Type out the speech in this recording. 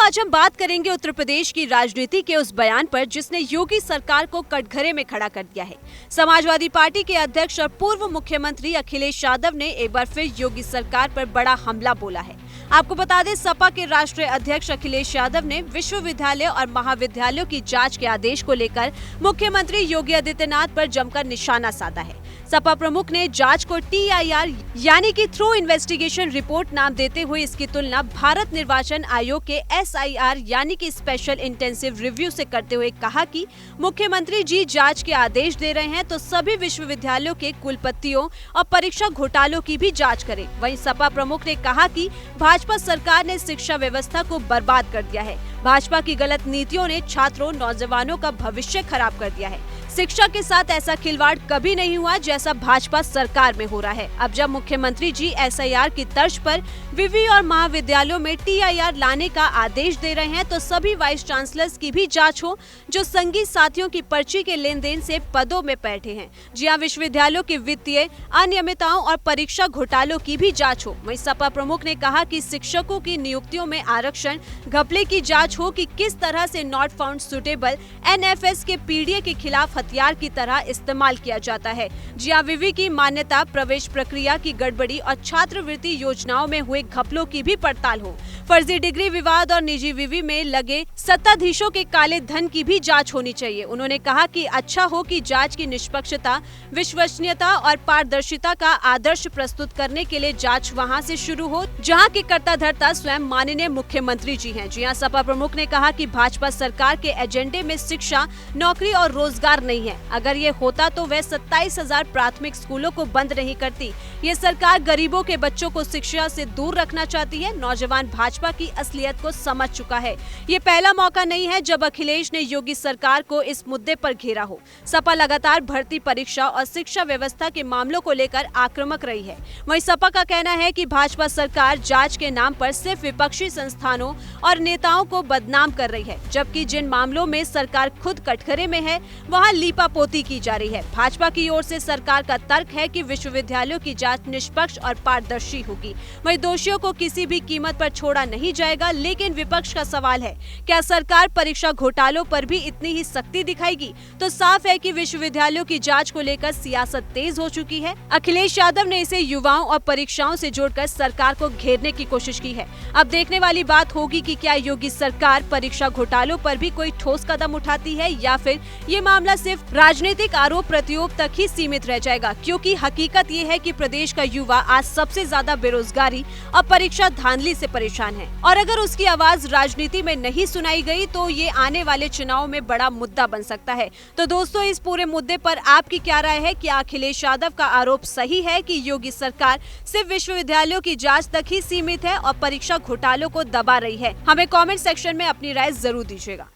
आज हम बात करेंगे उत्तर प्रदेश की राजनीति के उस बयान पर जिसने योगी सरकार को कटघरे में खड़ा कर दिया है। समाजवादी पार्टी के अध्यक्ष और पूर्व मुख्यमंत्री अखिलेश यादव ने एक बार फिर योगी सरकार पर बड़ा हमला बोला है। आपको बता दें, सपा के राष्ट्रीय अध्यक्ष अखिलेश यादव ने विश्वविद्यालय और महाविद्यालयों की जांच के आदेश को लेकर मुख्यमंत्री योगी आदित्यनाथ पर जमकर निशाना साधा है। सपा प्रमुख ने जांच को TIR यानी कि थ्रू इन्वेस्टिगेशन रिपोर्ट नाम देते हुए इसकी तुलना भारत निर्वाचन आयोग के SIR यानी कि स्पेशल इंटेंसिव रिव्यू से करते हुए कहा कि मुख्यमंत्री जी जांच के आदेश दे रहे हैं तो सभी विश्वविद्यालयों के कुलपतियों और परीक्षा घोटालों की भी जांच करें। वहीं सपा प्रमुख ने कहा कि भाजपा सरकार ने शिक्षा व्यवस्था को बर्बाद कर दिया है। भाजपा की गलत नीतियों ने छात्रों, नौजवानों का भविष्य खराब कर दिया है। शिक्षा के साथ ऐसा खिलवाड़ कभी नहीं हुआ जैसा भाजपा सरकार में हो रहा है। अब जब मुख्यमंत्री जी SIR की तर्ज पर विवि और महाविद्यालयों में TIR लाने का आदेश दे रहे हैं तो सभी वाइस चांसलर्स की भी जांच हो जो संगी साथियों की पर्ची के लेन देन से पदों में बैठे हैं। जी हां, विश्वविद्यालयों की वित्तीय अनियमितताओं और परीक्षा घोटालों की भी जाँच हो। वहीं सपा प्रमुख ने कहा कि शिक्षकों की नियुक्तियों में आरक्षण घपले की जाँच हो कि किस तरह से नॉट फाउंड सुटेबल NFS के PDA के खिलाफ हथियार की तरह इस्तेमाल किया जाता है। जी हां, विवि की मान्यता, प्रवेश प्रक्रिया की गड़बड़ी और छात्रवृत्ति योजनाओं में हुए घपलों की भी पड़ताल हो। फर्जी डिग्री विवाद और निजी विवि में लगे सत्ताधीशों के काले धन की भी जांच होनी चाहिए। उन्होंने कहा कि अच्छा हो कि जांच की निष्पक्षता, विश्वसनीयता और पारदर्शिता का आदर्श प्रस्तुत करने के लिए जांच वहां से शुरू हो जहां की कर्ता-धर्ता स्वयं माननीय मुख्यमंत्री जी हैं। जी हां, सपा प्रमुख ने कहा कि भाजपा सरकार के एजेंडे में शिक्षा, नौकरी और रोजगार नहीं है। अगर ये होता तो वह 27,000 प्राथमिक स्कूलों को बंद नहीं करती। ये सरकार गरीबों के बच्चों को शिक्षा से दूर रखना चाहती है। नौजवान भाजपा की असलियत को समझ चुका है। ये पहला मौका नहीं है जब अखिलेश ने योगी सरकार को इस मुद्दे पर घेरा हो। सपा लगातार भर्ती, परीक्षा और शिक्षा व्यवस्था के मामलों को लेकर आक्रामक रही है। वहीं सपा का कहना है कि भाजपा सरकार जांच के नाम पर सिर्फ विपक्षी संस्थानों और नेताओं को बदनाम कर रही है, जबकि जिन मामलों में सरकार खुद कटघरे में है वहां लीपापोती की जा रही है। भाजपा की ओर से सरकार का तर्क है कि विश्वविद्यालयों की जांच निष्पक्ष और पारदर्शी होगी। वहीं दोषियों को किसी भी कीमत पर छोड़ा नहीं जाएगा। लेकिन विपक्ष का सवाल है, क्या सरकार परीक्षा घोटालों पर भी इतनी ही सख्ती दिखाएगी? तो साफ है कि विश्वविद्यालयों की जांच को लेकर सियासत तेज हो चुकी है। अखिलेश यादव ने इसे युवाओं और परीक्षाओं से जोड़कर सरकार को घेरने की कोशिश की है। अब देखने वाली बात होगी कि क्या योगी सरकार परीक्षा घोटालों पर भी कोई ठोस कदम उठाती है या फिर ये मामला सिर्फ राजनीतिक आरोप प्रत्यारोप तक ही सीमित रह जाएगा। क्योंकि हकीकत ये है कि प्रदेश का युवा आज सबसे ज्यादा बेरोजगारी और परीक्षा धांधली से परेशान है और अगर उसकी आवाज राजनीति में नहीं सुनाई गई तो ये आने वाले चुनाव में बड़ा मुद्दा बन सकता है। तो दोस्तों, इस पूरे मुद्दे पर आपकी क्या राय है? क्या अखिलेश यादव का आरोप सही है कि योगी सरकार सिर्फ विश्वविद्यालयों की जांच तक ही सीमित है और परीक्षा घोटालों को दबा रही है? हमें कमेंट सेक्शन में अपनी राय जरूर दीजिएगा।